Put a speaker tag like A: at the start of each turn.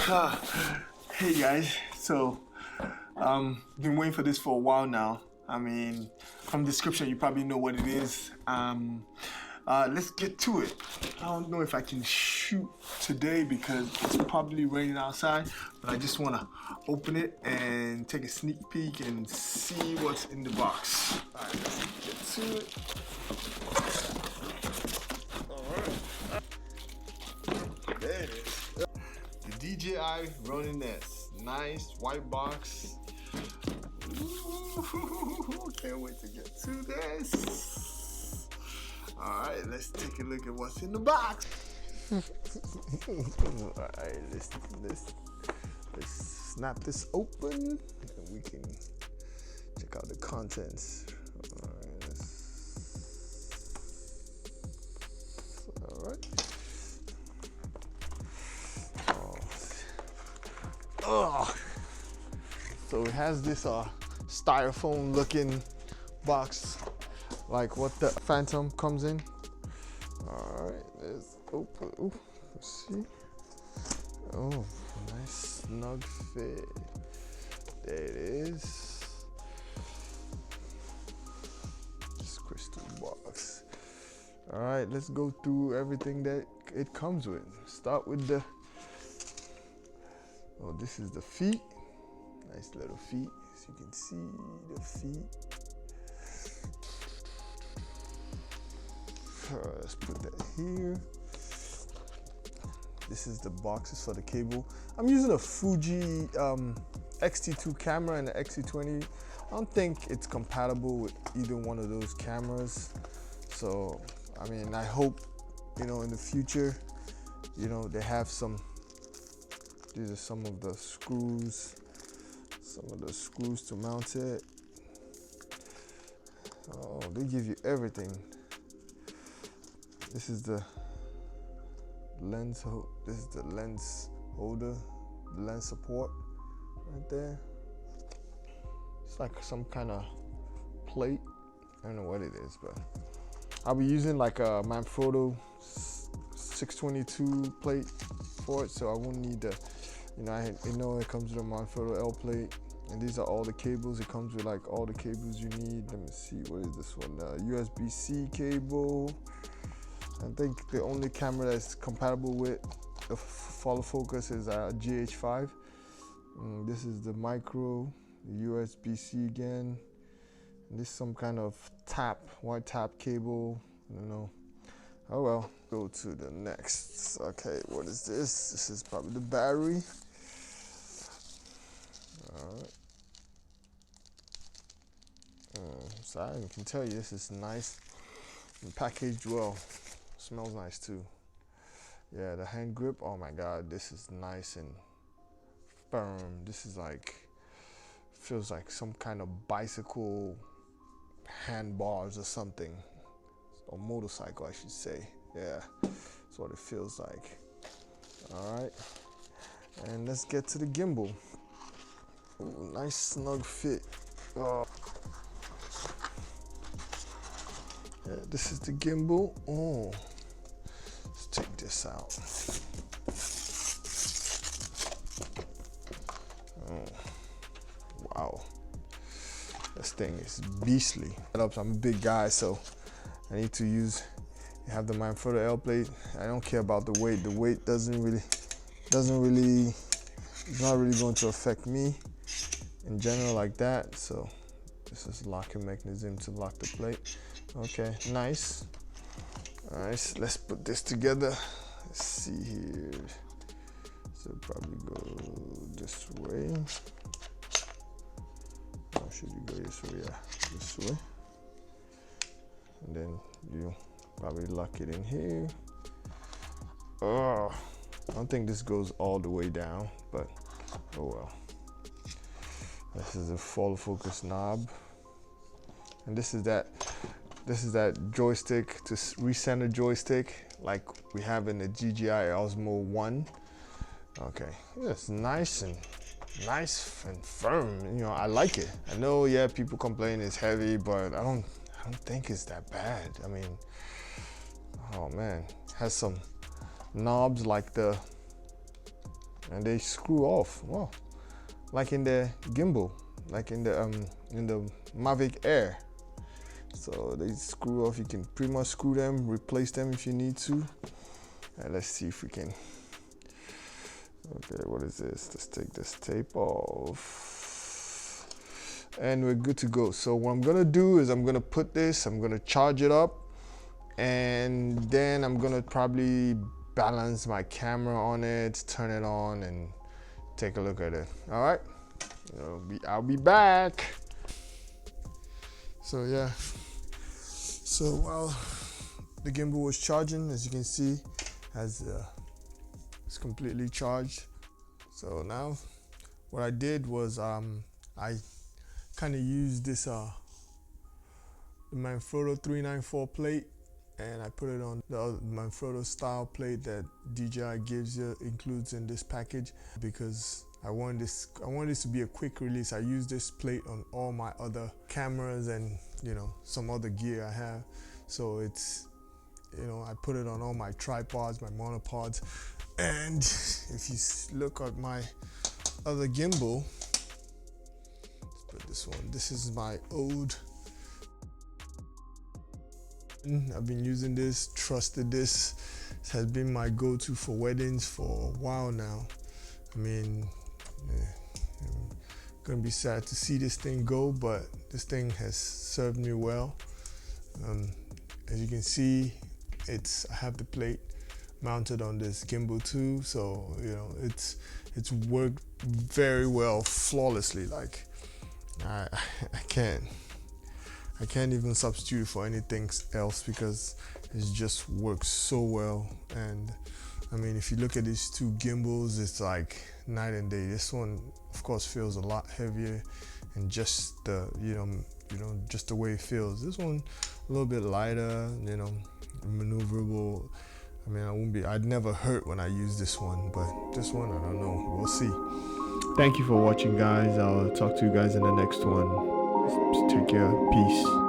A: Hey guys, so been waiting for this for a while now. I mean, from the description you probably know what it is. Let's get to it. I don't know if I can shoot today because it's probably raining outside, but I just want to open it and take a sneak peek and see what's in the box. All right, let's get to it. All right, there it is. The DJI Ronin-S. Nice white box. Ooh, can't wait to get to this. Alright, let's take a look at what's in the box. Alright, let's snap this open and we can check out the contents. Alright. Oh. So it has this styrofoam looking box like what the Phantom comes in. All right, let's open. Ooh, let's see. Oh, nice snug fit. There it is. This crystal box. All right, let's go through everything that it comes with. Start with the, oh, this is the feet. Nice little feet, as you can see the feet. Let's put that here. This is the boxes for the cable. I'm using a Fuji X-T2 camera and the X-T20. I don't think it's compatible with either one of those cameras. So, I mean, I hope, you know, in the future, you know, they have some, these are some of the screws. Some of the screws to mount it. Oh, they give you everything. This is the lens. This is the lens holder, the lens support right there. It's like some kind of plate. I don't know what it is, but I'll be using like a Manfrotto 622 plate for it, so I won't need the. You know, I know it comes with a Manfrotto L plate, and these are all the cables. It comes with like all the cables you need. Let me see, what is this one? USB-C cable. I think the only camera that's compatible with the follow focus is GH5. This is the micro, the USB-C again. And this is some kind of white tap cable. I don't know. Oh well, go to the next. Okay, what is this? This is probably the battery. All right. So I can tell you this is nice and packaged well. Smells nice too. Yeah, the hand grip, oh my God, this is nice and firm. This is like, feels like some kind of bicycle handbars or something. Or motorcycle, I should say. Yeah, that's what it feels like. All right, and let's get to the gimbal. Ooh, nice snug fit. Oh. Yeah, this is the gimbal. Oh, let's take this out. Oh, wow, this thing is beastly. I'm a big guy, so I need to have the Manfrotto L plate. I don't care about the weight. The weight it's not really going to affect me in general like that. So this is locking mechanism to lock the plate. Okay, nice. All right, let's put this together. Let's see here. So probably go this way. Or should you go this way? Yeah, this way. And then you probably lock it in here. Oh, I don't think this goes all the way down, but oh well. This is a follow focus knob, and this is that joystick to recenter joystick like we have in the DJI Osmo 1. Okay, it's nice and firm. You know, I like it. I know, yeah, people complain it's heavy, but I don't think it's that bad. I mean, oh man, it has some knobs like the and they screw off. Wow, like in the gimbal, like in the Mavic Air. So they screw off. You can pretty much screw them, replace them if you need to. And let's see if we can. Okay, what is this? Let's take this tape off. And we're good to go. So what I'm gonna do is I'm gonna put this, I'm gonna charge it up, and then I'm gonna probably balance my camera on it, turn it on, and take a look at it. All right, I'll be back. So yeah, so while the gimbal was charging, as you can see, it's completely charged. So now what I did was I kind of used this the Manfrotto 394 plate, and I put it on the Manfrotto style plate that DJI includes in this package, because I want this to be a quick release. I use this plate on all my other cameras and some other gear I have. So it's, I put it on all my tripods, my monopods. And if you look at my other gimbal, let's put this one. This is my old. I've been using this, trusted this. This has been my go-to for weddings for a while now. I mean, I'm gonna be sad to see this thing go, but this thing has served me well. As you can see, I have the plate mounted on this gimbal too, so it's worked very well, flawlessly. Like I can't even substitute for anything else, because it just works so well. And I mean, if you look at these two gimbals, it's like night and day. This one, of course, feels a lot heavier, and just just the way it feels. This one a little bit lighter, maneuverable. I mean, I'd never hurt when I use this one, but this one, I don't know. We'll see. Thank you for watching, guys. I'll talk to you guys in the next one. Take care. Peace.